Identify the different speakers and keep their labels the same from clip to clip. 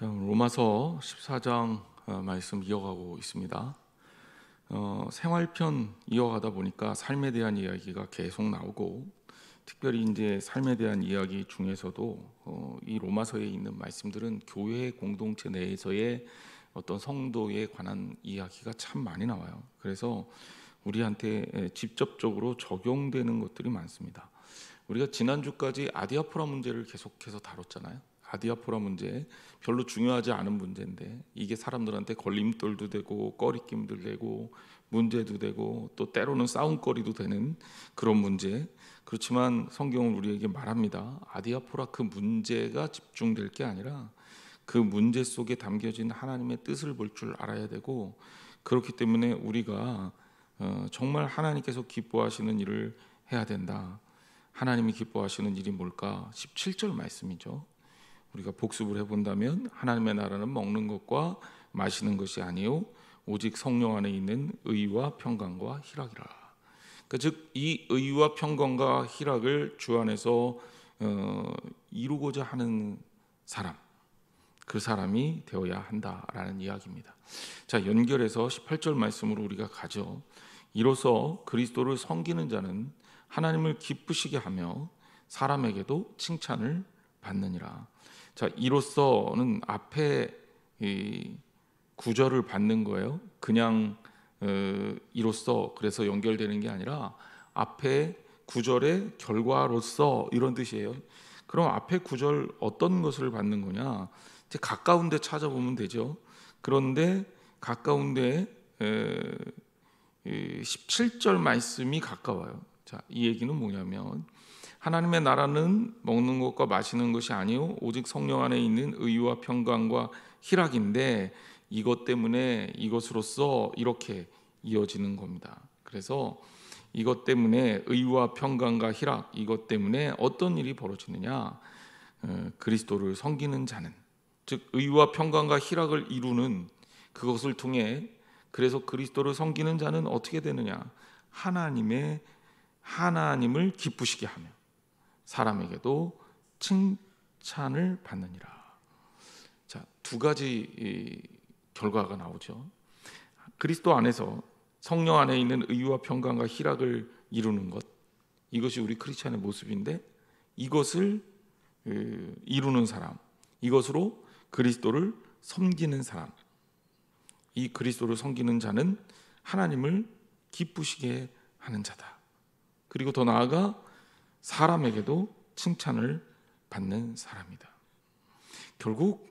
Speaker 1: 자, 로마서 14장 말씀 이어가고 있습니다. 생활편 이어가다 보니까 삶에 대한 이야기가 계속 나오고, 특별히 이제 삶에 대한 이야기 중에서도 이 로마서에 있는 말씀들은 교회 공동체 내에서의 어떤 성도에 관한 이야기가 참 많이 나와요. 그래서 우리한테 직접적으로 적용되는 것들이 많습니다. 우리가 지난주까지 아디아포라 문제를 계속해서 다뤘잖아요. 아디아포라 문제, 별로 중요하지 않은 문제인데 이게 사람들한테 걸림돌도 되고 꺼리낌도 되고 문제도 되고 또 때로는 싸움거리도 되는 그런 문제. 그렇지만 성경은 우리에게 말합니다. 아디아포라 그 문제가 집중될 게 아니라 그 문제 속에 담겨진 하나님의 뜻을 볼 줄 알아야 되고, 그렇기 때문에 우리가 정말 하나님께서 기뻐하시는 일을 해야 된다. 하나님이 기뻐하시는 일이 뭘까? 17절 말씀이죠. 우리가 복습을 해본다면 하나님의 나라는 먹는 것과 마시는 것이 아니요 오직 성령 안에 있는 의와 평강과 희락이라. 그러니까 즉 이 의와 평강과 희락을 주 안에서 이루고자 하는 사람, 그 사람이 되어야 한다라는 이야기입니다. 자, 연결해서 18절 말씀으로 우리가 가죠. 이로써 그리스도를 섬기는 자는 하나님을 기쁘시게 하며 사람에게도 칭찬을 받느니라. 자, 이로써는 앞에 이 구절을 받는 거예요. 그냥 이로써 그래서 연결되는 게 아니라 앞에 구절의 결과로서 이런 뜻이에요. 그럼 앞에 구절 어떤 것을 받는 거냐? 이제 가까운 데 찾아보면 되죠. 그런데 가까운 데 17절 말씀이 가까워요. 자, 이 얘기는 뭐냐면 하나님의 나라는 먹는 것과 마시는 것이 아니요 오직 성령 안에 있는 의와 평강과 희락인데, 이것 때문에 이것으로써 이렇게 이어지는 겁니다. 그래서 이것 때문에 의와 평강과 희락, 이것 때문에 어떤 일이 벌어지느냐? 그리스도를 섬기는 자는, 즉 의와 평강과 희락을 이루는 그것을 통해, 그래서 그리스도를 섬기는 자는 어떻게 되느냐? 하나님을 기쁘시게 하며 사람에게도 칭찬을 받느니라. 자, 두 가지 결과가 나오죠. 그리스도 안에서 성령 안에 있는 의와 평강과 희락을 이루는 것, 이것이 우리 크리스찬의 모습인데, 이것을 이루는 사람, 이것으로 그리스도를 섬기는 사람, 이 그리스도를 섬기는 자는 하나님을 기쁘시게 하는 자다. 그리고 더 나아가 사람에게도 칭찬을 받는 사람이다. 결국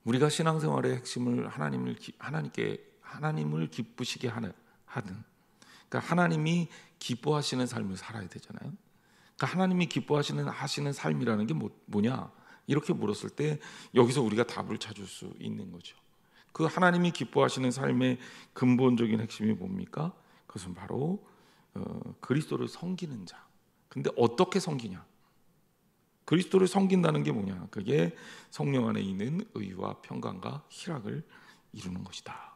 Speaker 1: 우리가 신앙생활의 핵심을 하나님을 기쁘시게 하든, 그러니까 하나님이 기뻐하시는 삶을 살아야 되잖아요. 그러니까 하나님이 기뻐하시는 삶이라는 게 뭐냐? 이렇게 물었을 때 여기서 우리가 답을 찾을 수 있는 거죠. 그 하나님이 기뻐하시는 삶의 근본적인 핵심이 뭡니까? 그것은 바로 그리스도를 섬기는 자. 근데 어떻게 섬기냐? 그리스도를 섬긴다는 게 뭐냐? 그게 성령 안에 있는 의와 평강과 희락을 이루는 것이다.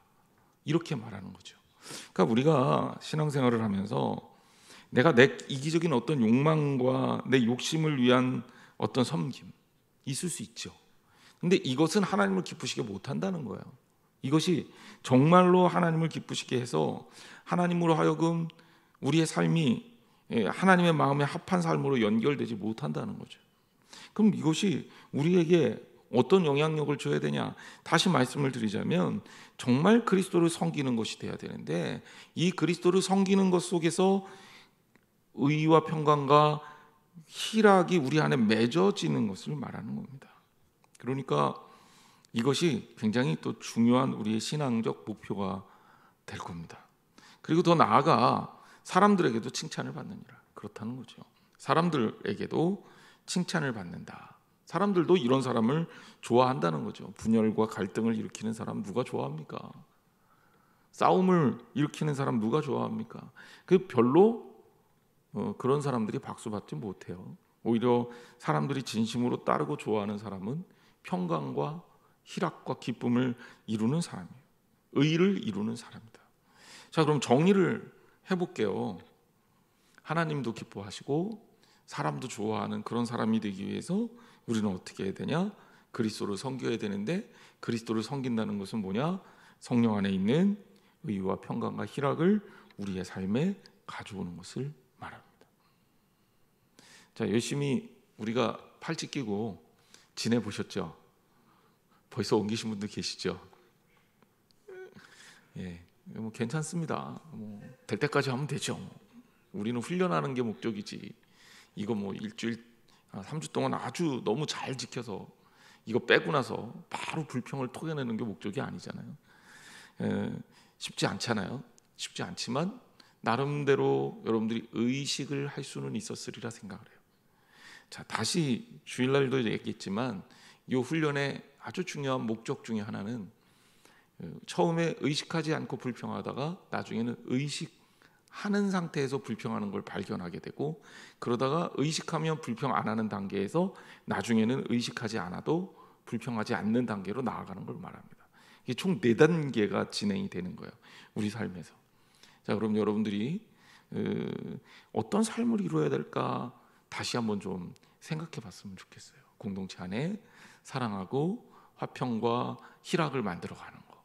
Speaker 1: 이렇게 말하는 거죠. 그러니까 우리가 신앙생활을 하면서 내가 내 이기적인 어떤 욕망과 내 욕심을 위한 어떤 섬김 있을 수 있죠. 근데 이것은 하나님을 기쁘시게 못한다는 거예요. 이것이 정말로 하나님을 기쁘시게 해서 하나님으로 하여금 우리의 삶이 하나님의 마음에 합한 삶으로 연결되지 못한다는 거죠. 그럼 이것이 우리에게 어떤 영향력을 줘야 되냐? 다시 말씀을 드리자면 정말 그리스도를 섬기는 것이 돼야 되는데, 이 그리스도를 섬기는 것 속에서 의와 평강과 희락이 우리 안에 맺어지는 것을 말하는 겁니다. 그러니까 이것이 굉장히 또 중요한 우리의 신앙적 목표가 될 겁니다. 그리고 더 나아가 사람들에게도 칭찬을 받느니라. 그렇다는 거죠. 사람들에게도 칭찬을 받는다. 사람들도 이런 사람을 좋아한다는 거죠. 분열과 갈등을 일으키는 사람 누가 좋아합니까? 싸움을 일으키는 사람 누가 좋아합니까? 그 별로 그런 사람들이 박수 받지 못해요. 오히려 사람들이 진심으로 따르고 좋아하는 사람은 평강과 희락과 기쁨을 이루는 사람이에요. 의를 이루는 사람이다. 자, 그럼 정리를 해볼게요. 하나님도 기뻐하시고 사람도 좋아하는 그런 사람이 되기 위해서 우리는 어떻게 해야 되냐? 그리스도를 섬겨야 되는데 그리스도를 섬긴다는 것은 뭐냐? 성령 안에 있는 의와 평강과 희락을 우리의 삶에 가져오는 것을 말합니다. 자, 열심히 우리가 팔찌 끼고 지내보셨죠? 벌써 옮기신 분들 계시죠? 예, 뭐 괜찮습니다. 될 때까지 하면 되죠. 우리는 훈련하는 게 목적이지. 이거 뭐 일주일, 3주 동안 아주 너무 잘 지켜서 이거 빼고 나서 바로 불평을 토해내는 게 목적이 아니잖아요. 쉽지 않잖아요. 쉽지 않지만 나름대로 여러분들이 의식을 할 수는 있었으리라 생각을 해요. 자, 다시 주일날도 얘기했지만 이 훈련의 아주 중요한 목적 중에 하나는 처음에 의식하지 않고 불평하다가 나중에는 의식하는 상태에서 불평하는 걸 발견하게 되고, 그러다가 의식하면 불평 안 하는 단계에서 나중에는 의식하지 않아도 불평하지 않는 단계로 나아가는 걸 말합니다. 이게 총 4단계가 진행이 되는 거예요, 우리 삶에서. 자, 그럼 여러분들이 어떤 삶을 이루어야 될까 다시 한번 좀 생각해 봤으면 좋겠어요. 공동체 안에 사랑하고 화평과 희락을 만들어가는 거,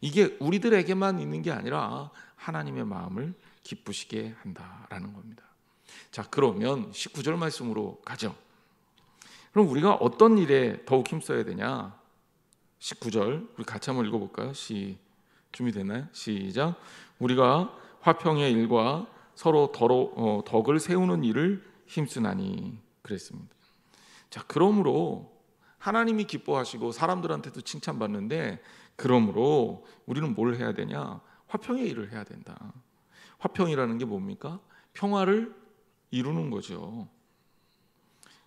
Speaker 1: 이게 우리들에게만 있는 게 아니라 하나님의 마음을 기쁘시게 한다라는 겁니다. 자, 그러면 19절 말씀으로 가죠. 그럼 우리가 어떤 일에 더욱 힘써야 되냐? 19절 우리 같이 한번 읽어볼까요? 준비됐나요? 시작. 우리가 화평의 일과 서로 덕을 세우는 일을 힘쓰나니 그랬습니다. 자, 그러므로 하나님이 기뻐하시고 사람들한테도 칭찬받는데, 그러므로 우리는 뭘 해야 되냐? 화평의 일을 해야 된다. 화평이라는 게 뭡니까? 평화를 이루는 거죠.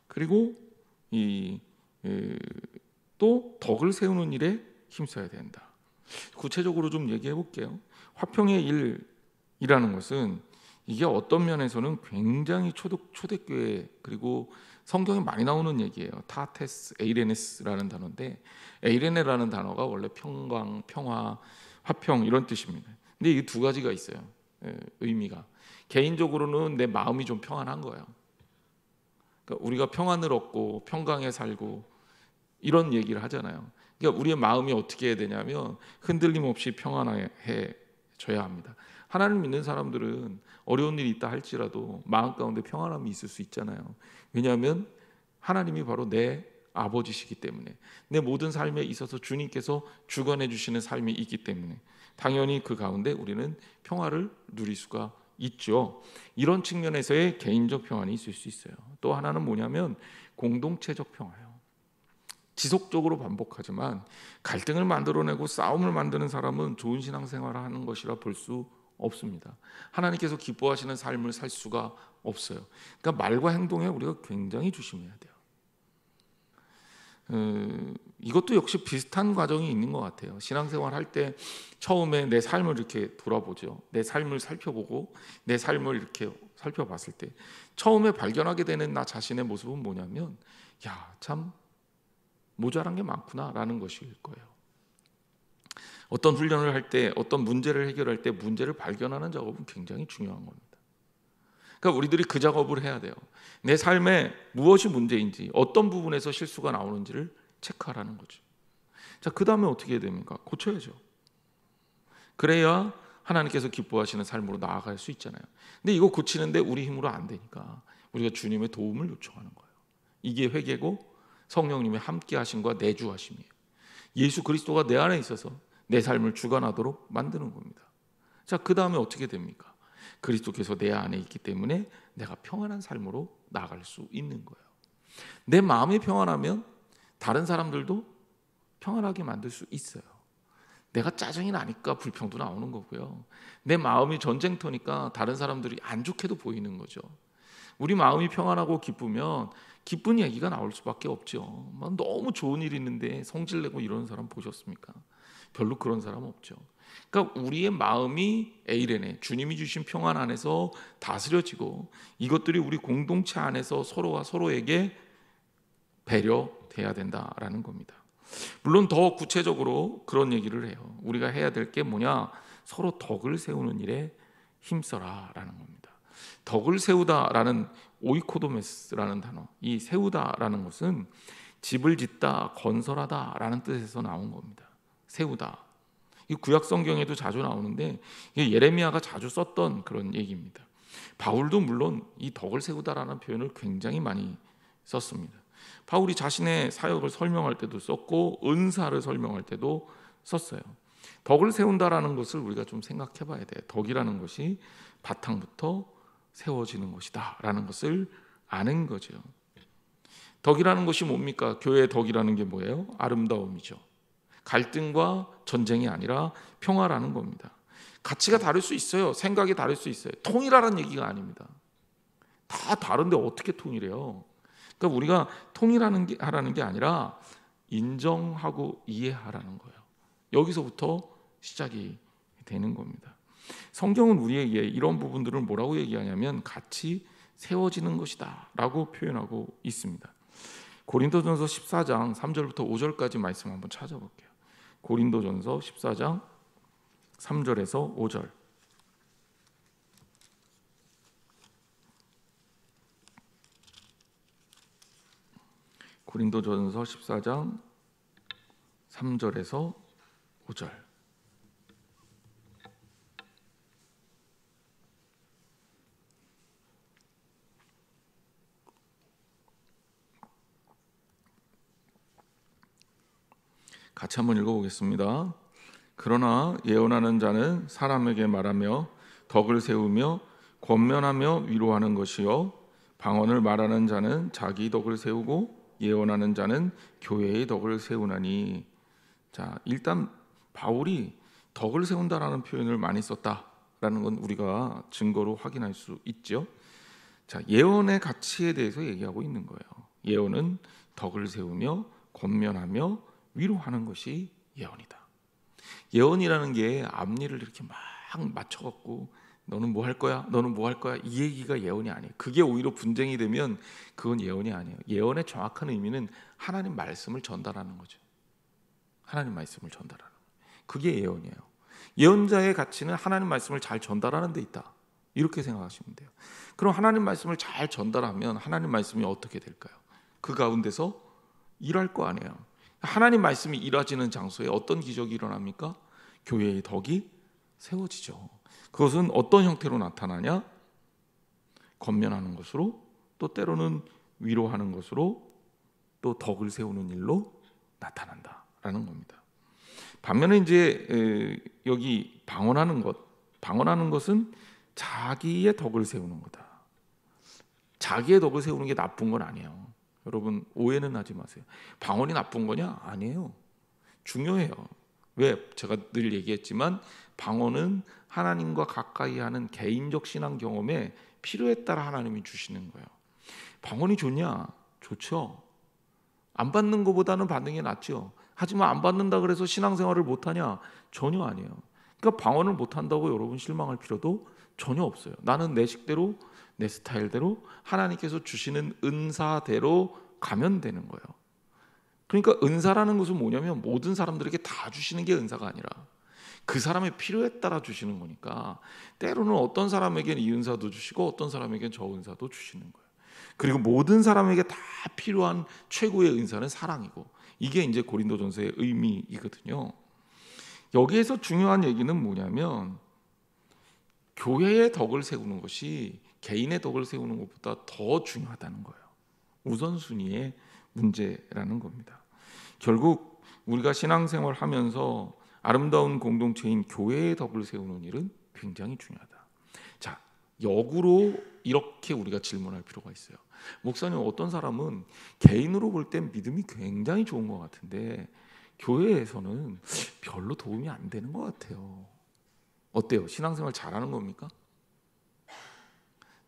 Speaker 1: 그리고 또 덕을 세우는 일에 힘써야 된다. 구체적으로 좀 얘기해 볼게요. 화평의 일이라는 것은 이게 어떤 면에서는 굉장히 초대교회, 그리고 성경에 많이 나오는 얘기예요. 타테스 에이레네스라는 단어인데, 에이레네라는 단어가 원래 평강, 평화, 화평 이런 뜻입니다. 근데 이 두 가지가 있어요. 의미가. 개인적으로는 내 마음이 좀 평안한 거예요. 그러니까 우리가 평안을 얻고 평강에 살고 이런 얘기를 하잖아요. 그러니까 우리의 마음이 어떻게 해야 되냐면 흔들림 없이 평안해져야 합니다. 하나님 믿는 사람들은 어려운 일이 있다 할지라도 마음 가운데 평안함이 있을 수 있잖아요. 왜냐하면 하나님이 바로 내 아버지시기 때문에, 내 모든 삶에 있어서 주님께서 주관해 주시는 삶이 있기 때문에 당연히 그 가운데 우리는 평화를 누릴 수가 있죠. 이런 측면에서의 개인적 평안이 있을 수 있어요. 또 하나는 뭐냐면 공동체적 평화예요. 지속적으로 반복하지만 갈등을 만들어내고 싸움을 만드는 사람은 좋은 신앙생활을 하는 것이라 볼 수 없습니다. 하나님께서 기뻐하시는 삶을 살 수가 없어요. 그러니까 말과 행동에 우리가 굉장히 조심해야 돼요. 이것도 역시 비슷한 과정이 있는 것 같아요. 신앙생활 할 때 처음에 내 삶을 이렇게 돌아보죠. 내 삶을 살펴보고 내 삶을 이렇게 살펴봤을 때 처음에 발견하게 되는 나 자신의 모습은 뭐냐면, 야, 참 모자란 게 많구나라는 것일 거예요. 어떤 훈련을 할 때, 어떤 문제를 해결할 때 문제를 발견하는 작업은 굉장히 중요한 겁니다. 그러니까 우리들이 그 작업을 해야 돼요. 내 삶에 무엇이 문제인지, 어떤 부분에서 실수가 나오는지를 체크하라는 거죠. 자, 그 다음에 어떻게 해야 됩니까? 고쳐야죠. 그래야 하나님께서 기뻐하시는 삶으로 나아갈 수 있잖아요. 근데 이거 고치는데 우리 힘으로 안 되니까 우리가 주님의 도움을 요청하는 거예요. 이게 회개고 성령님의 함께 하심과 내주하심이에요. 예수 그리스도가 내 안에 있어서 내 삶을 주관하도록 만드는 겁니다. 자, 그 다음에 어떻게 됩니까? 그리스도께서 내 안에 있기 때문에 내가 평안한 삶으로 나아갈 수 있는 거예요. 내 마음이 평안하면 다른 사람들도 평안하게 만들 수 있어요. 내가 짜증이 나니까 불평도 나오는 거고요. 내 마음이 전쟁터니까 다른 사람들이 안 좋게도 보이는 거죠. 우리 마음이 평안하고 기쁘면 기쁜 얘기가 나올 수밖에 없죠. 너무 좋은 일이 있는데 성질내고 이러는 사람 보셨습니까? 별로 그런 사람 없죠. 그러니까 우리의 마음이 에이레네, 주님이 주신 평안 안에서 다스려지고 이것들이 우리 공동체 안에서 서로가 서로에게 배려돼야 된다라는 겁니다. 물론 더 구체적으로 그런 얘기를 해요. 우리가 해야 될 게 뭐냐? 서로 덕을 세우는 일에 힘써라라는 겁니다. 덕을 세우다라는 오이코도메스라는 단어, 이 세우다라는 것은 집을 짓다, 건설하다라는 뜻에서 나온 겁니다. 세우다. 이 구약 성경에도 자주 나오는데 이게 예레미야가 자주 썼던 그런 얘기입니다. 바울도 물론 이 덕을 세우다라는 표현을 굉장히 많이 썼습니다. 바울이 자신의 사역을 설명할 때도 썼고 은사를 설명할 때도 썼어요. 덕을 세운다라는 것을 우리가 좀 생각해 봐야 돼요. 덕이라는 것이 바탕부터 세워지는 것이다 라는 것을 아는 거죠. 덕이라는 것이 뭡니까? 교회의 덕이라는 게 뭐예요? 아름다움이죠. 갈등과 전쟁이 아니라 평화라는 겁니다. 가치가 다를 수 있어요. 생각이 다를 수 있어요. 통일하라는 얘기가 아닙니다. 다 다른데 어떻게 통일해요? 그러니까 우리가 하라는 게 아니라 인정하고 이해하라는 거예요. 여기서부터 시작이 되는 겁니다. 성경은 우리에게 이런 부분들을 뭐라고 얘기하냐면 같이 세워지는 것이다 라고 표현하고 있습니다. 고린도전서 14장 3절부터 5절까지 말씀 한번 찾아볼게요. 고린도전서 14장 3절에서 5절. 고린도전서 14장 3절에서 5절. 같이 한번 읽어보겠습니다. 그러나 예언하는 자는 사람에게 말하며 덕을 세우며 권면하며 위로하는 것이요 방언을 말하는 자는 자기 덕을 세우고 예언하는 자는 교회의 덕을 세우나니. 자, 일단 바울이 덕을 세운다라는 표현을 많이 썼다라는 건 우리가 증거로 확인할 수 있죠. 자, 예언의 가치에 대해서 얘기하고 있는 거예요. 예언은 덕을 세우며 권면하며 위로하는 것이 예언이다. 예언이라는 게 앞니를 이렇게 막 맞춰갖고 너는 뭐 할 거야? 너는 뭐 할 거야? 이 얘기가 예언이 아니에요. 그게 오히려 분쟁이 되면 그건 예언이 아니에요. 예언의 정확한 의미는 하나님 말씀을 전달하는 거죠. 하나님 말씀을 전달하는 거예요. 그게 예언이에요. 예언자의 가치는 하나님 말씀을 잘 전달하는 데 있다. 이렇게 생각하시면 돼요. 그럼 하나님 말씀을 잘 전달하면 하나님 말씀이 어떻게 될까요? 그 가운데서 일할 거 아니에요. 하나님 말씀이 일하지는 장소에 어떤 기적이 일어납니까? 교회의 덕이 세워지죠. 그것은 어떤 형태로 나타나냐? 권면하는 것으로, 또 때로는 위로하는 것으로, 또 덕을 세우는 일로 나타난다라는 겁니다. 반면에 이제 여기 방언하는 것은 자기의 덕을 세우는 거다. 자기의 덕을 세우는 게 나쁜 건 아니에요. 여러분 오해는 하지 마세요. 방언이 나쁜 거냐? 아니에요. 중요해요. 왜? 제가 늘 얘기했지만 방언은 하나님과 가까이 하는 개인적 신앙 경험에 필요에 따라 하나님이 주시는 거예요. 방언이 좋냐? 좋죠. 안 받는 것보다는 받는 게 낫죠. 하지만 안 받는다 그래서 신앙생활을 못하냐? 전혀 아니에요. 그러니까 방언을 못한다고 여러분 실망할 필요도 전혀 없어요. 나는 내 식대로 내 스타일대로 하나님께서 주시는 은사대로 가면 되는 거예요. 그러니까 은사라는 것은 뭐냐면 모든 사람들에게 다 주시는 게 은사가 아니라 그 사람의 필요에 따라 주시는 거니까 때로는 어떤 사람에게는 이 은사도 주시고 어떤 사람에게는 저 은사도 주시는 거예요. 그리고 모든 사람에게 다 필요한 최고의 은사는 사랑이고 이게 이제 고린도전서의 의미이거든요. 여기에서 중요한 얘기는 뭐냐면 교회의 덕을 세우는 것이 개인의 덕을 세우는 것보다 더 중요하다는 거예요. 우선순위의 문제라는 겁니다. 결국 우리가 신앙생활 하면서 아름다운 공동체인 교회의 덕을 세우는 일은 굉장히 중요하다. 자, 역으로 이렇게 우리가 질문할 필요가 있어요. 목사님, 어떤 사람은 개인으로 볼 땐 믿음이 굉장히 좋은 것 같은데 교회에서는 별로 도움이 안 되는 것 같아요. 어때요? 신앙생활 잘하는 겁니까?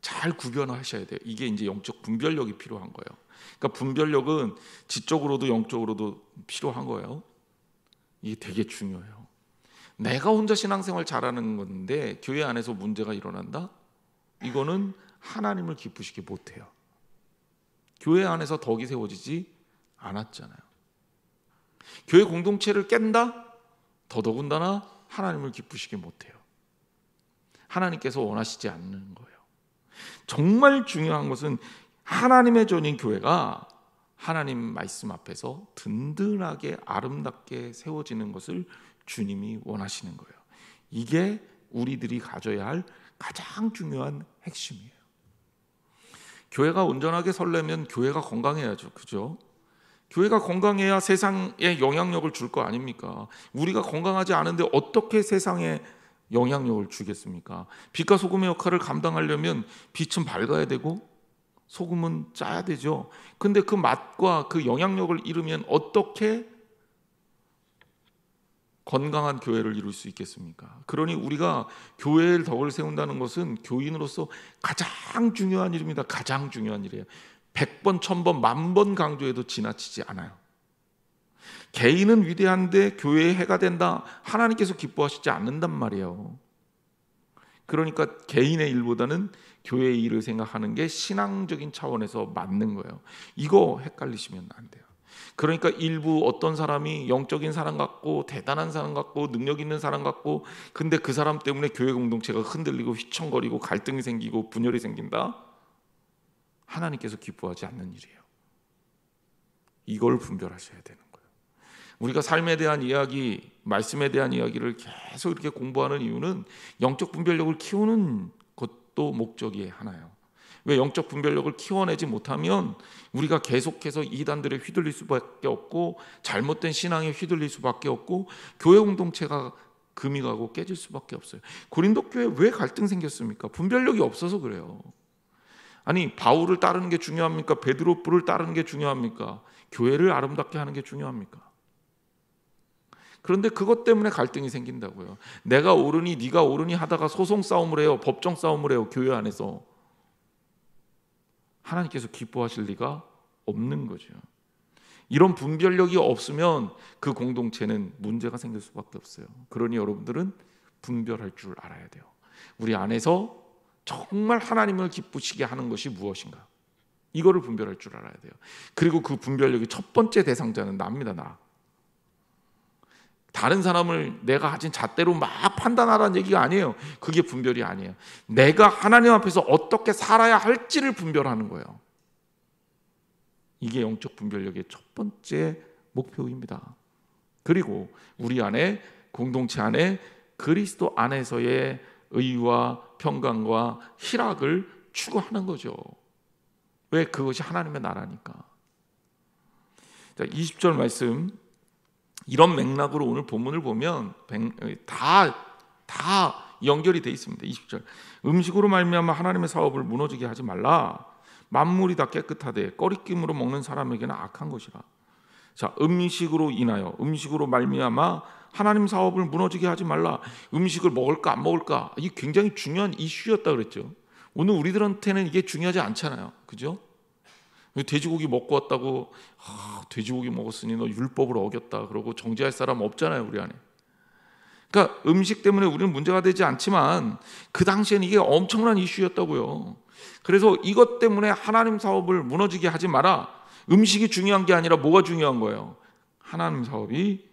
Speaker 1: 잘 구별하셔야 돼요. 이게 이제 영적 분별력이 필요한 거예요. 그러니까 분별력은 지적으로도 영적으로도 필요한 거예요. 이게 되게 중요해요. 내가 혼자 신앙생활 잘하는 건데 교회 안에서 문제가 일어난다? 이거는 하나님을 기쁘시게 못해요. 교회 안에서 덕이 세워지지 않았잖아요. 교회 공동체를 깬다? 더더군다나 하나님을 기쁘시게 못해요. 하나님께서 원하시지 않는 거예요. 정말 중요한 것은 하나님의 전인 교회가 하나님 말씀 앞에서 든든하게 아름답게 세워지는 것을 주님이 원하시는 거예요. 이게 우리들이 가져야 할 가장 중요한 핵심이에요. 교회가 온전하게 설려면 교회가 건강해야죠. 그죠? 교회가 건강해야 세상에 영향력을 줄 거 아닙니까? 우리가 건강하지 않은데 어떻게 세상에 영향력을 주겠습니까? 빛과 소금의 역할을 감당하려면 빛은 밝아야 되고 소금은 짜야 되죠. 근데 그 맛과 그 영향력을 잃으면 어떻게 건강한 교회를 이룰 수 있겠습니까? 그러니 우리가 교회의 덕을 세운다는 것은 교인으로서 가장 중요한 일입니다. 가장 중요한 일이에요. 100번, 1000번, 10,000번 강조해도 지나치지 않아요. 개인은 위대한데 교회의 해가 된다, 하나님께서 기뻐하시지 않는단 말이에요. 그러니까 개인의 일보다는 교회의 일을 생각하는 게 신앙적인 차원에서 맞는 거예요. 이거 헷갈리시면 안 돼요. 그러니까 일부 어떤 사람이 영적인 사람 같고 대단한 사람 같고 능력 있는 사람 같고, 근데 그 사람 때문에 교회 공동체가 흔들리고 휘청거리고 갈등이 생기고 분열이 생긴다? 하나님께서 기뻐하지 않는 일이에요. 이걸 분별하셔야 되는 거예요. 우리가 삶에 대한 이야기, 말씀에 대한 이야기를 계속 이렇게 공부하는 이유는 영적 분별력을 키우는 것도 목적이 하나예요. 왜 영적 분별력을 키워내지 못하면 우리가 계속해서 이단들에 휘둘릴 수밖에 없고 잘못된 신앙에 휘둘릴 수밖에 없고 교회 공동체가 금이 가고 깨질 수밖에 없어요. 고린도 교회 왜 갈등 생겼습니까? 분별력이 없어서 그래요. 아니, 바울을 따르는 게 중요합니까? 베드로를 따르는 게 중요합니까? 교회를 아름답게 하는 게 중요합니까? 그런데 그것 때문에 갈등이 생긴다고요. 내가 옳으니 네가 옳으니 하다가 소송 싸움을 해요. 법정 싸움을 해요. 교회 안에서. 하나님께서 기뻐하실 리가 없는 거죠. 이런 분별력이 없으면 그 공동체는 문제가 생길 수밖에 없어요. 그러니 여러분들은 분별할 줄 알아야 돼요. 우리 안에서 정말 하나님을 기쁘시게 하는 것이 무엇인가, 이거를 분별할 줄 알아야 돼요. 그리고 그 분별력의 첫 번째 대상자는 나입니다. 나. 다른 사람을 내가 가진 잣대로 막 판단하라는 얘기가 아니에요. 그게 분별이 아니에요. 내가 하나님 앞에서 어떻게 살아야 할지를 분별하는 거예요. 이게 영적 분별력의 첫 번째 목표입니다. 그리고 우리 안에, 공동체 안에 그리스도 안에서의 의와 평강과 희락을 추구하는 거죠. 왜? 그것이 하나님의 나라니까. 자, 20절 말씀, 이런 맥락으로 오늘 본문을 보면 다 연결이 되어 있습니다. 20절, 음식으로 말미암아 하나님의 사업을 무너지게 하지 말라. 만물이 다 깨끗하되 꺼리낌으로 먹는 사람에게는 악한 것이라. 자, 음식으로 말미암아 하나님 사업을 무너지게 하지 말라. 음식을 먹을까 안 먹을까, 이게 굉장히 중요한 이슈였다 그랬죠. 오늘 우리들한테는 이게 중요하지 않잖아요. 그죠? 돼지고기 먹고 왔다고 돼지고기 먹었으니 너 율법을 어겼다 그러고 정죄할 사람 없잖아요, 우리 안에. 그러니까 음식 때문에 우리는 문제가 되지 않지만 그 당시에는 이게 엄청난 이슈였다고요. 그래서 이것 때문에 하나님 사업을 무너지게 하지 마라. 음식이 중요한 게 아니라 뭐가 중요한 거예요? 하나님 사업이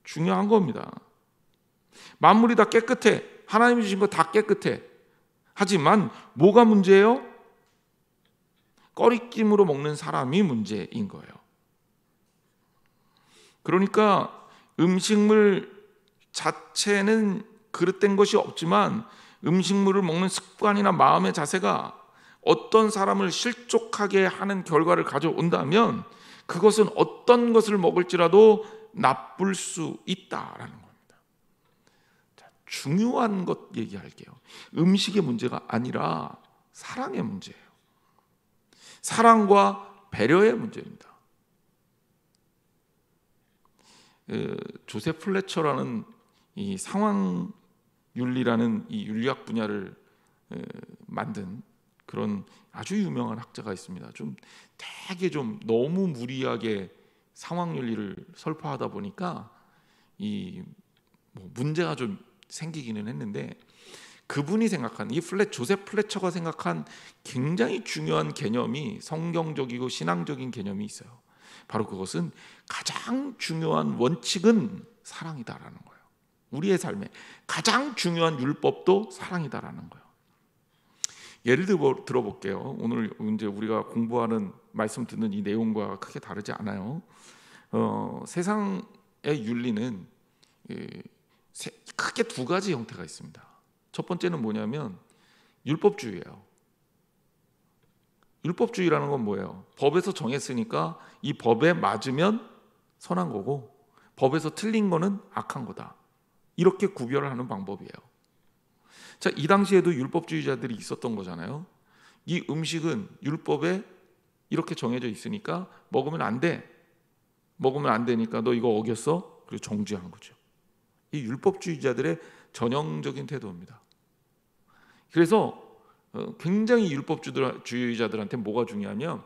Speaker 1: 중요한 겁니다. 만물이 다 깨끗해. 하나님이 주신 거 다 깨끗해. 하지만 뭐가 문제예요? 꺼리낌으로 먹는 사람이 문제인 거예요. 그러니까 음식물 자체는 그릇된 것이 없지만 음식물을 먹는 습관이나 마음의 자세가 어떤 사람을 실족하게 하는 결과를 가져온다면 그것은 어떤 것을 먹을지라도 나쁠 수 있다라는 겁니다. 자, 중요한 것 얘기할게요. 음식의 문제가 아니라 사랑의 문제예요. 사랑과 배려의 문제입니다. 조셉 플래처라는 이 상황윤리라는 이 윤리학 분야를 만든 그런 아주 유명한 학자가 있습니다. 되게 너무 무리하게 상황윤리를 설파하다 보니까 문제가 좀 생기기는 했는데, 그분이 생각한 조셉 플래처가 생각한 굉장히 중요한 개념이 성경적이고 신앙적인 개념이 있어요. 바로 그것은 가장 중요한 원칙은 사랑이다라는 거예요. 우리의 삶에 가장 중요한 율법도 사랑이다라는 거예요. 예를 들어볼게요. 오늘 이제 우리가 공부하는 말씀 듣는 이 내용과 크게 다르지 않아요. 세상의 윤리는 크게 두 가지 형태가 있습니다. 첫 번째는 뭐냐면 율법주의예요. 율법주의라는 건 뭐예요? 법에서 정했으니까 이 법에 맞으면 선한 거고 법에서 틀린 거는 악한 거다. 이렇게 구별을 하는 방법이에요. 자, 이 당시에도 율법주의자들이 있었던 거잖아요. 이 음식은 율법에 이렇게 정해져 있으니까 먹으면 안 돼. 먹으면 안 되니까 너 이거 어겼어? 그리고 정죄한 거죠. 이 율법주의자들의 전형적인 태도입니다. 그래서 굉장히 율법주의자들한테 뭐가 중요하냐면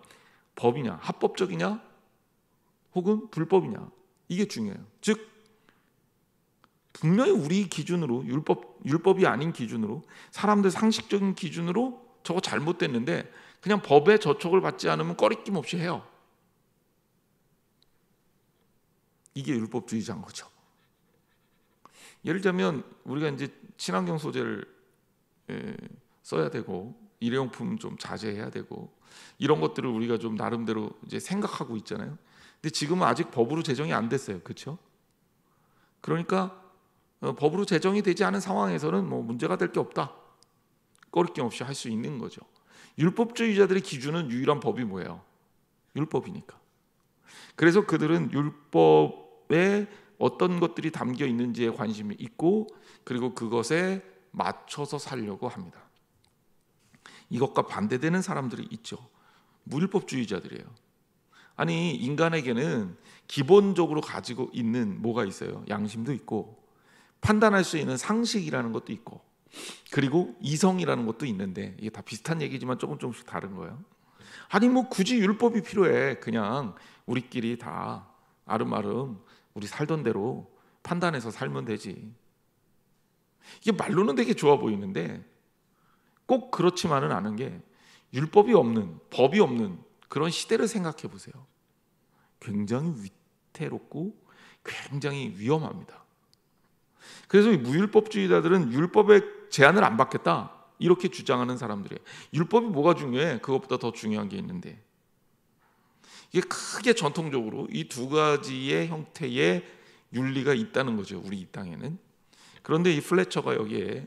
Speaker 1: 법이냐, 합법적이냐, 혹은 불법이냐, 이게 중요해요. 즉 분명히 우리 기준으로 율법이 아닌 기준으로 사람들 상식적인 기준으로 저거 잘못됐는데 그냥 법의 저촉을 받지 않으면 꺼리낌 없이 해요. 이게 율법주의자인 거죠. 예를 들자면 우리가 이제 친환경 소재를 써야 되고 일회용품 좀 자제해야 되고 이런 것들을 우리가 좀 나름대로 이제 생각하고 있잖아요. 근데 지금은 아직 법으로 제정이 안 됐어요. 그렇죠? 그러니까 법으로 제정이 되지 않은 상황에서는 뭐 문제가 될 게 없다. 꺼리낌 없이 할 수 있는 거죠. 율법주의자들의 기준은 유일한 법이 뭐예요? 율법이니까. 그래서 그들은 율법에 어떤 것들이 담겨 있는지에 관심이 있고 그리고 그것에 맞춰서 살려고 합니다. 이것과 반대되는 사람들이 있죠. 무율법주의자들이에요. 아니 인간에게는 기본적으로 가지고 있는 뭐가 있어요? 양심도 있고 판단할 수 있는 상식이라는 것도 있고 그리고 이성이라는 것도 있는데 이게 다 비슷한 얘기지만 조금씩 다른 거예요. 아니 뭐 굳이 율법이 필요해. 그냥 우리끼리 다 아름아름 우리 살던 대로 판단해서 살면 되지. 이게 말로는 되게 좋아 보이는데 꼭 그렇지만은 않은 게 율법이 없는 법이 없는 그런 시대를 생각해 보세요. 굉장히 위태롭고 굉장히 위험합니다. 그래서 이 무율법주의자들은 율법의 제한을 안 받겠다 이렇게 주장하는 사람들이에요. 율법이 뭐가 중요해? 그것보다 더 중요한 게 있는데 이게 크게 전통적으로 이 두 가지의 형태의 윤리가 있다는 거죠. 우리 이 땅에는. 그런데 이 플래처가 여기에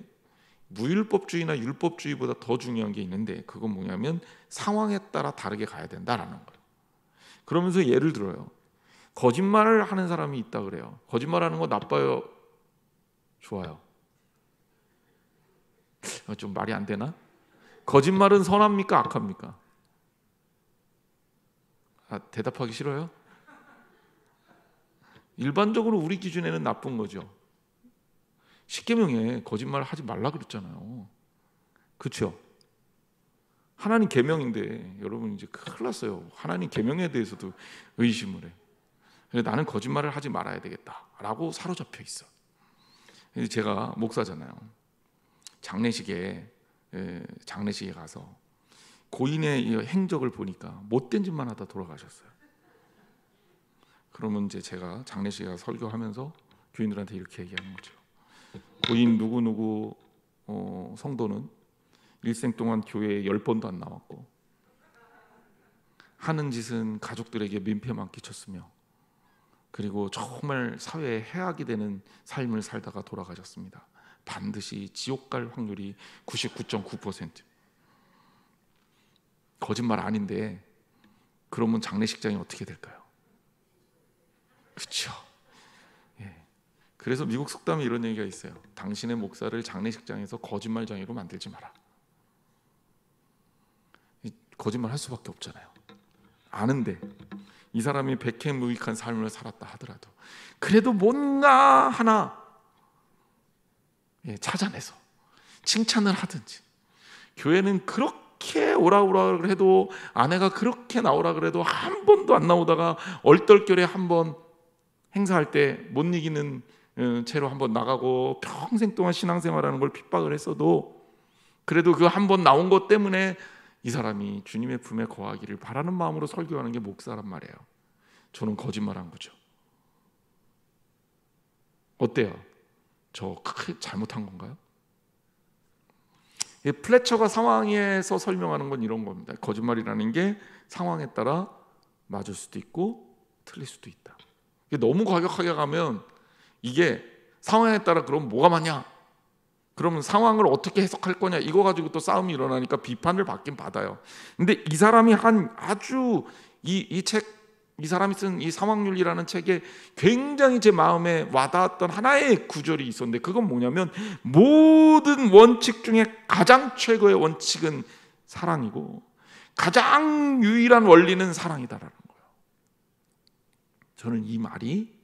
Speaker 1: 무율법주의나 율법주의보다 더 중요한 게 있는데 그건 뭐냐면 상황에 따라 다르게 가야 된다라는 거예요. 그러면서 예를 들어요. 거짓말을 하는 사람이 있다 그래요. 거짓말하는 거 나빠요? 좋아요? 좀 말이 안 되나? 거짓말은 선합니까? 악합니까? 대답하기 싫어요? 일반적으로 우리 기준에는 나쁜 거죠. 십계명에 거짓말 하지 말라 그랬잖아요. 그렇죠? 하나님 계명인데 여러분 이제 큰일 났어요. 하나님 계명에 대해서도 의심을 해. 그래서 나는 거짓말을 하지 말아야 되겠다라고 사로잡혀 있어. 제가 목사잖아요. 장례식에 가서 고인의 행적을 보니까 못된 짓만 하다 돌아가셨어요. 그러면 이제 제가 장례식에 가서 설교하면서 교인들한테 이렇게 얘기하는 거죠. 고인 누구누구 성도는 일생 동안 교회에 10번도 안 나왔고 하는 짓은 가족들에게 민폐만 끼쳤으며 그리고 정말 사회에 해악이 되는 삶을 살다가 돌아가셨습니다. 반드시 지옥 갈 확률이 99.9%. 거짓말 아닌데 그러면 장례식장이 어떻게 될까요? 그렇죠. 예. 그래서 미국 속담에 이런 얘기가 있어요. 당신의 목사를 장례식장에서 거짓말쟁이로 만들지 마라. 거짓말 할 수밖에 없잖아요. 아는데 이 사람이 백해무익한 삶을 살았다 하더라도 그래도 뭔가 하나 찾아내서 칭찬을 하든지 교회는 그렇게 오라 그래도 아내가 그렇게 나오라 그래도 한 번도 안 나오다가 얼떨결에 한 번 행사할 때 못 이기는 채로 한 번 나가고 평생 동안 신앙생활하는 걸 핍박을 했어도 그래도 그 한 번 나온 것 때문에 이 사람이 주님의 품에 거하기를 바라는 마음으로 설교하는 게 목사란 말이에요. 저는 거짓말한 거죠. 어때요? 저 크게 잘못한 건가요? 플래처가 상황에서 설명하는 건 이런 겁니다. 거짓말이라는 게 상황에 따라 맞을 수도 있고 틀릴 수도 있다. 너무 과격하게 가면 이게 상황에 따라 그럼 뭐가 맞냐? 그러면 상황을 어떻게 해석할 거냐? 이거 가지고 또 싸움이 일어나니까 비판을 받긴 받아요. 근데 이 사람이 한 아주 이 사람이 쓴 이 상황윤리라는 책에 굉장히 제 마음에 와닿았던 하나의 구절이 있었는데, 그건 뭐냐면 모든 원칙 중에 가장 최고의 원칙은 사랑이고 가장 유일한 원리는 사랑이다라는 거예요. 저는 이 말이,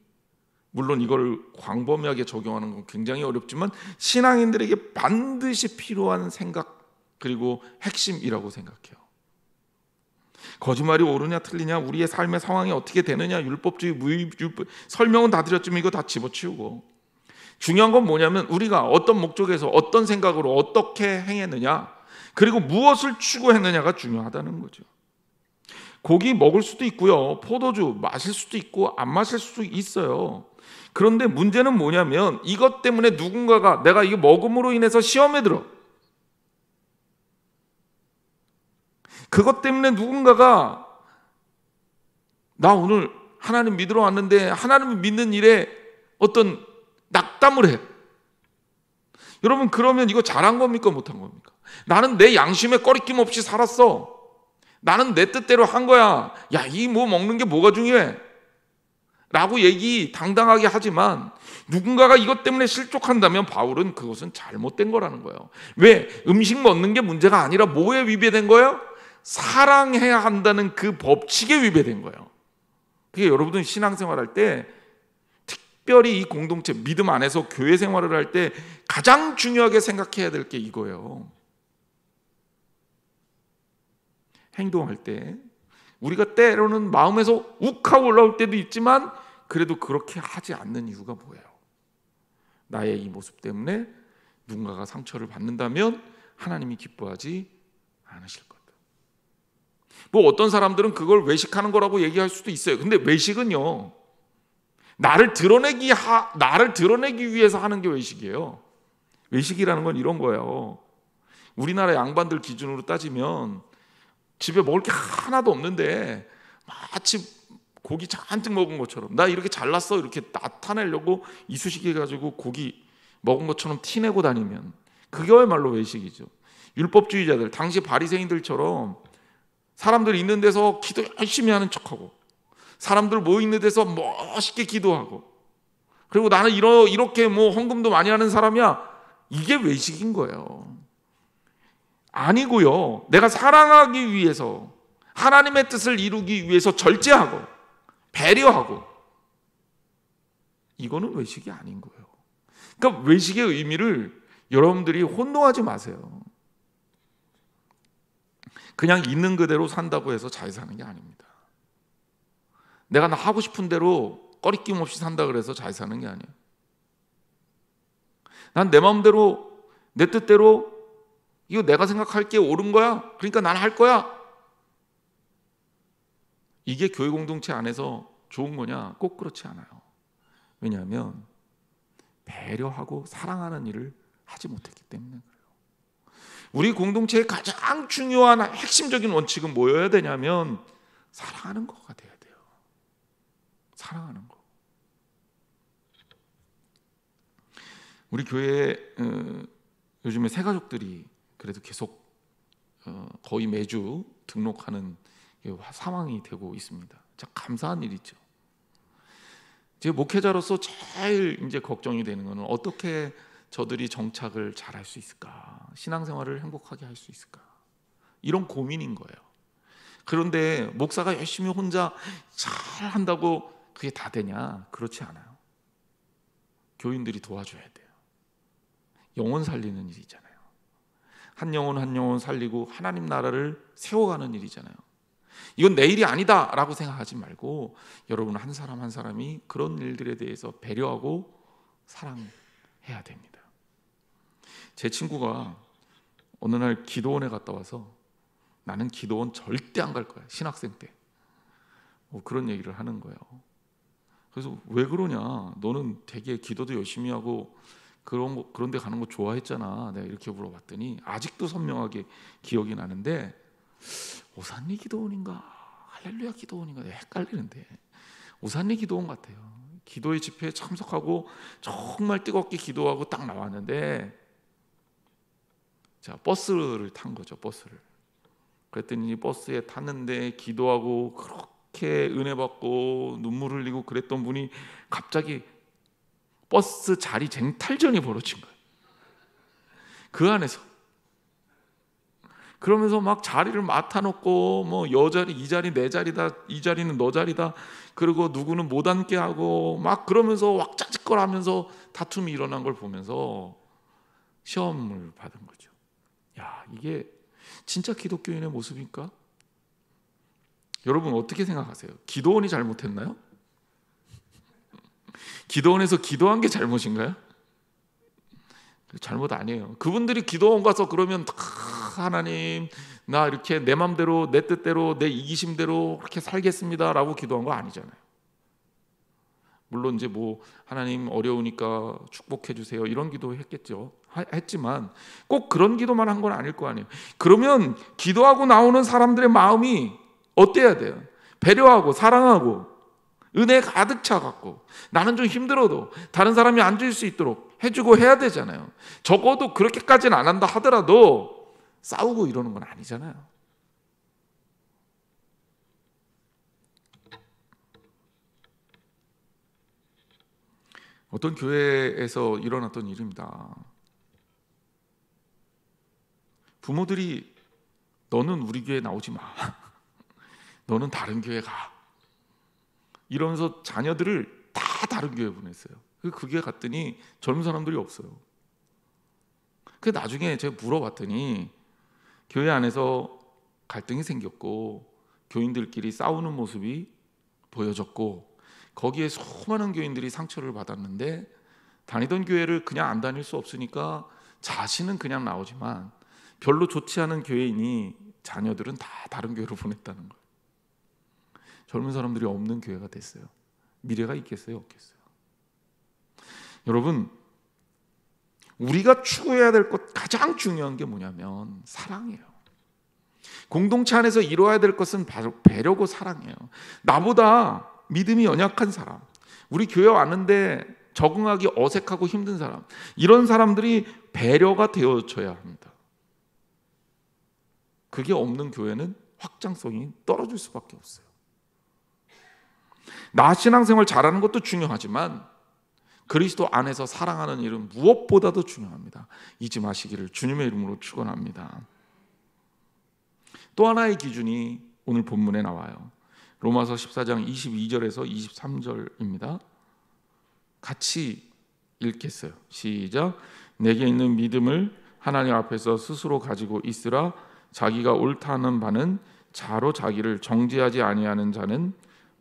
Speaker 1: 물론 이걸 광범위하게 적용하는 건 굉장히 어렵지만 신앙인들에게 반드시 필요한 생각 그리고 핵심이라고 생각해요. 거짓말이 옳으냐 틀리냐, 우리의 삶의 상황이 어떻게 되느냐, 율법주의 무율법 설명은 다 드렸지만 이거 다 집어치우고, 중요한 건 뭐냐면 우리가 어떤 목적에서 어떤 생각으로 어떻게 행했느냐, 그리고 무엇을 추구했느냐가 중요하다는 거죠. 고기 먹을 수도 있고요, 포도주 마실 수도 있고 안 마실 수도 있어요. 그런데 문제는 뭐냐면 이것 때문에 누군가가 내가 이거 먹음으로 인해서 시험에 들어, 그것 때문에 누군가가 나 오늘 하나님 믿으러 왔는데 하나님을 믿는 일에 어떤 낙담을 해. 여러분, 그러면 이거 잘한 겁니까 못한 겁니까? 나는 내 양심에 꺼리낌 없이 살았어, 나는 내 뜻대로 한 거야, 야 이 뭐 먹는 게 뭐가 중요해 라고 얘기 당당하게 하지만 누군가가 이것 때문에 실족한다면 바울은 그것은 잘못된 거라는 거예요. 왜? 음식 먹는 게 문제가 아니라 뭐에 위배된 거예요? 사랑해야 한다는 그 법칙에 위배된 거예요. 그게 여러분들 신앙생활할 때, 특별히 이 공동체 믿음 안에서 교회 생활을 할 때 가장 중요하게 생각해야 될 게 이거예요. 행동할 때 우리가 때로는 마음에서 욱하고 올라올 때도 있지만 그래도 그렇게 하지 않는 이유가 뭐예요? 나의 이 모습 때문에 누군가가 상처를 받는다면 하나님이 기뻐하지 않으실 거다. 뭐 어떤 사람들은 그걸 외식하는 거라고 얘기할 수도 있어요. 근데 외식은요, 나를 드러내기 위해서 하는 게 외식이에요. 외식이라는 건 이런 거예요. 우리나라 양반들 기준으로 따지면 집에 먹을 게 하나도 없는데 마치 고기 잔뜩 먹은 것처럼, 나 이렇게 잘났어 이렇게 나타내려고 이쑤시개 가지고 고기 먹은 것처럼 티내고 다니면 그게야말로 외식이죠. 율법주의자들, 당시 바리새인들처럼 사람들 있는 데서 기도 열심히 하는 척하고, 사람들 모여 있는 데서 멋있게 기도하고, 그리고 나는 이렇게 뭐 헌금도 많이 하는 사람이야, 이게 외식인 거예요. 아니고요, 내가 사랑하기 위해서 하나님의 뜻을 이루기 위해서 절제하고 배려하고, 이거는 외식이 아닌 거예요. 그러니까 외식의 의미를 여러분들이 혼동하지 마세요. 그냥 있는 그대로 산다고 해서 잘 사는 게 아닙니다. 내가 하고 싶은 대로 꺼리낌 없이 산다 그래서 잘 사는 게 아니에요. 난 내 마음대로 내 뜻대로 이거 내가 생각할 게 옳은 거야, 그러니까 난 할 거야, 이게 교회 공동체 안에서 좋은 거냐? 꼭 그렇지 않아요. 왜냐하면 배려하고 사랑하는 일을 하지 못했기 때문에 그래요. 우리 공동체의 가장 중요한 핵심적인 원칙은 뭐여야 되냐면 사랑하는 거가 돼야 돼요. 사랑하는 거. 우리 교회에 요즘에 새가족들이 그래도 계속 거의 매주 등록하는 상황이 되고 있습니다. 참 감사한 일이죠. 제가 목회자로서 제일 이제 걱정이 되는 것은 어떻게 저들이 정착을 잘할 수 있을까, 신앙생활을 행복하게 할 수 있을까, 이런 고민인 거예요. 그런데 목사가 열심히 혼자 잘 한다고 그게 다 되냐? 그렇지 않아요. 교인들이 도와줘야 돼요. 영혼 살리는 일이잖아요. 한 영혼 한 영혼 살리고 하나님 나라를 세워가는 일이잖아요. 이건 내 일이 아니다 라고 생각하지 말고 여러분 한 사람 한 사람이 그런 일들에 대해서 배려하고 사랑해야 됩니다. 제 친구가 어느 날 기도원에 갔다 와서 나는 기도원 절대 안 갈 거야, 신학생 때. 그런 얘기를 하는 거예요. 그래서 왜 그러냐, 너는 되게 기도도 열심히 하고 그런 데 가는 거 좋아했잖아. 내가 이렇게 물어봤더니 아직도 선명하게 기억이 나는데 오산리 기도원인가 할렐루야 기도원인가 내가 헷갈리는데 오산리 기도원 같아요. 기도의 집회에 참석하고 정말 뜨겁게 기도하고 딱 나왔는데 자, 버스를 탄 거죠. 버스를. 그랬더니 버스에 탔는데 기도하고 그렇게 은혜 받고 눈물 흘리고 그랬던 분이 갑자기 버스 자리 쟁탈전이 벌어진 거예요. 그 안에서. 그러면서 막 자리를 맡아놓고 뭐 여자리 이 자리 내 자리다, 이 자리는 너 자리다, 그리고 누구는 못 앉게 하고 막 그러면서 왁자지껄하면서 다툼이 일어난 걸 보면서 시험을 받은 거죠. 야, 이게 진짜 기독교인의 모습입니까? 여러분 어떻게 생각하세요? 기도원이 잘못했나요? 기도원에서 기도한 게 잘못인가요? 잘못 아니에요. 그분들이 기도원 가서 그러면 하나님 나 이렇게 내 맘대로 내 뜻대로 내 이기심대로 그렇게 살겠습니다라고 기도한 거 아니잖아요. 물론 이제 뭐 하나님 어려우니까 축복해 주세요 이런 기도 했지만 꼭 그런 기도만 한 건 아닐 거 아니에요. 그러면 기도하고 나오는 사람들의 마음이 어때야 돼요? 배려하고 사랑하고 은혜 가득 차갖고 나는 좀 힘들어도 다른 사람이 앉을 수 있도록 해주고 해야 되잖아요. 적어도 그렇게까지는 안 한다 하더라도 싸우고 이러는 건 아니잖아요. 어떤 교회에서 일어났던 일입니다. 부모들이 너는 우리 교회 나오지 마. 너는 다른 교회 가. 이러면서 자녀들을 다 다른 교회 보냈어요. 그 교회 갔더니 젊은 사람들이 없어요. 그 나중에 제가 물어봤더니 교회 안에서 갈등이 생겼고 교인들끼리 싸우는 모습이 보여졌고 거기에 수많은 교인들이 상처를 받았는데 다니던 교회를 그냥 안 다닐 수 없으니까 자신은 그냥 나오지만 별로 좋지 않은 교회이니 자녀들은 다 다른 교회로 보냈다는 거예요. 젊은 사람들이 없는 교회가 됐어요. 미래가 있겠어요? 없겠어요? 여러분, 우리가 추구해야 될 것 가장 중요한 게 뭐냐면 사랑이에요. 공동체 안에서 이루어야 될 것은 바로 배려고 사랑이에요. 나보다 믿음이 연약한 사람, 우리 교회 왔는데 적응하기 어색하고 힘든 사람, 이런 사람들이 배려가 되어져야 합니다. 그게 없는 교회는 확장성이 떨어질 수밖에 없어요. 나 신앙생활 잘하는 것도 중요하지만 그리스도 안에서 사랑하는 일은 무엇보다도 중요합니다. 잊지 마시기를 주님의 이름으로 축원합니다. 또 하나의 기준이 오늘 본문에 나와요. 로마서 14장 22절에서 23절입니다. 같이 읽겠어요. 시작. 내게 있는 믿음을 하나님 앞에서 스스로 가지고 있으라. 자기가 옳다 하는 바는 자로 자기를 정죄하지 아니하는 자는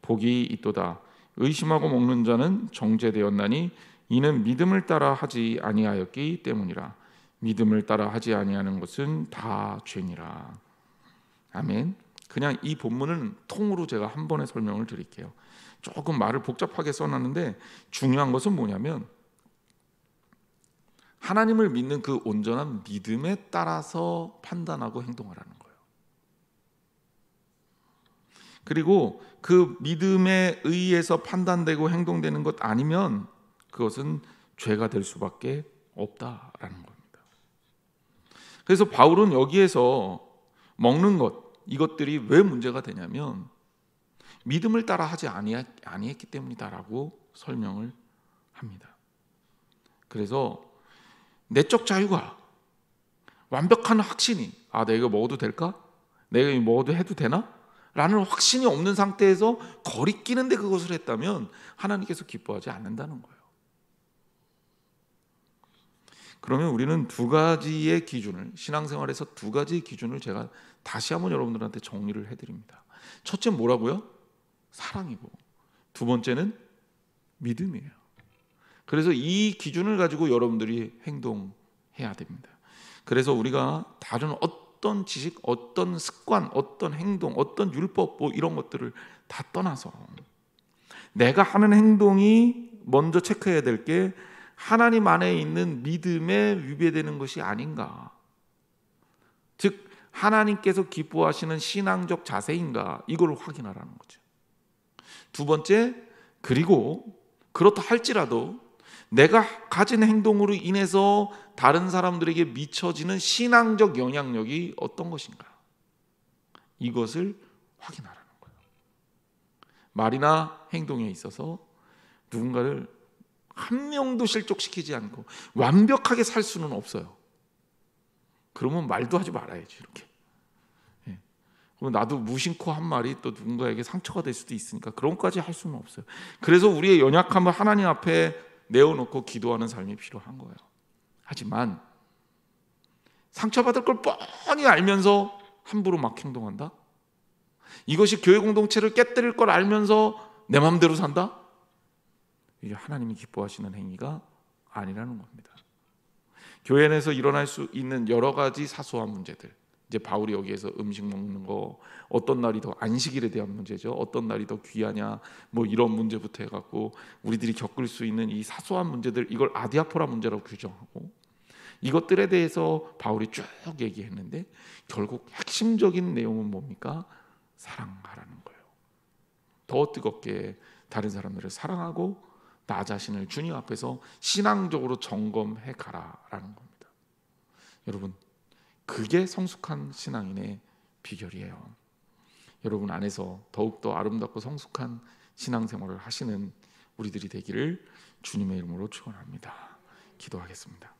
Speaker 1: 복이 있도다. 의심하고 먹는 자는 정죄되었나니 이는 믿음을 따라 하지 아니하였기 때문이라. 믿음을 따라 하지 아니하는 것은 다 죄니라. 아멘. 그냥 이 본문은 통으로 제가 한 번에 설명을 드릴게요. 조금 말을 복잡하게 써놨는데 중요한 것은 뭐냐면 하나님을 믿는 그 온전한 믿음에 따라서 판단하고 행동하라는 거예요. 그리고 그 믿음에 의해서 판단되고 행동되는 것 아니면 그것은 죄가 될 수밖에 없다라는 겁니다. 그래서 바울은 여기에서 먹는 것, 이것들이 왜 문제가 되냐면 믿음을 따라 하지 아니했기 때문이다라고 설명을 합니다. 그래서 내적 자유가 완벽한 확신이 내가 이거 먹어도 될까? 내가 이거 먹어도 해도 되나? 라는 확신이 없는 상태에서 거리끼는데 그것을 했다면 하나님께서 기뻐하지 않는다는 거예요. 그러면 우리는 두 가지의 기준을, 신앙생활에서 두 가지의 기준을 제가 다시 한번 여러분들한테 정리를 해드립니다. 첫째는 뭐라고요? 사랑이고, 두 번째는 믿음이에요. 그래서 이 기준을 가지고 여러분들이 행동해야 됩니다. 그래서 우리가 다른 어떤 지식, 어떤 습관, 어떤 행동, 어떤 율법 이런 것들을 다 떠나서 내가 하는 행동이 먼저 체크해야 될 게 하나님 안에 있는 믿음에 위배되는 것이 아닌가? 즉 하나님께서 기뻐하시는 신앙적 자세인가? 이걸 확인하라는 거죠. 두 번째, 그리고 그렇다 할지라도 내가 가진 행동으로 인해서 다른 사람들에게 미쳐지는 신앙적 영향력이 어떤 것인가? 이것을 확인하라는 거예요. 말이나 행동에 있어서 누군가를 한 명도 실족시키지 않고 완벽하게 살 수는 없어요. 그러면 말도 하지 말아야지 이렇게. 그럼 나도 무심코 한 말이 또 누군가에게 상처가 될 수도 있으니까 그런 것까지 할 수는 없어요. 그래서 우리의 연약함을 하나님 앞에 내어놓고 기도하는 삶이 필요한 거예요. 하지만 상처받을 걸 뻔히 알면서 함부로 막 행동한다? 이것이 교회 공동체를 깨뜨릴 걸 알면서 내 마음대로 산다? 이게 하나님이 기뻐하시는 행위가 아니라는 겁니다. 교회 내에서 일어날 수 있는 여러 가지 사소한 문제들, 이제 바울이 여기에서 음식 먹는 거, 어떤 날이 더 안식일에 대한 문제죠. 어떤 날이 더 귀하냐, 뭐 이런 문제부터 해갖고 우리들이 겪을 수 있는 이 사소한 문제들, 이걸 아디아포라 문제라고 규정하고 이것들에 대해서 바울이 쭉 얘기했는데 결국 핵심적인 내용은 뭡니까? 사랑하라는 거예요. 더 뜨겁게 다른 사람들을 사랑하고 나 자신을 주님 앞에서 신앙적으로 점검해 가라라는 겁니다. 여러분, 그게 성숙한 신앙인의 비결이에요. 여러분 안에서 더욱더 아름답고 성숙한 신앙생활을 하시는 우리들이 되기를 주님의 이름으로 축원합니다. 기도하겠습니다.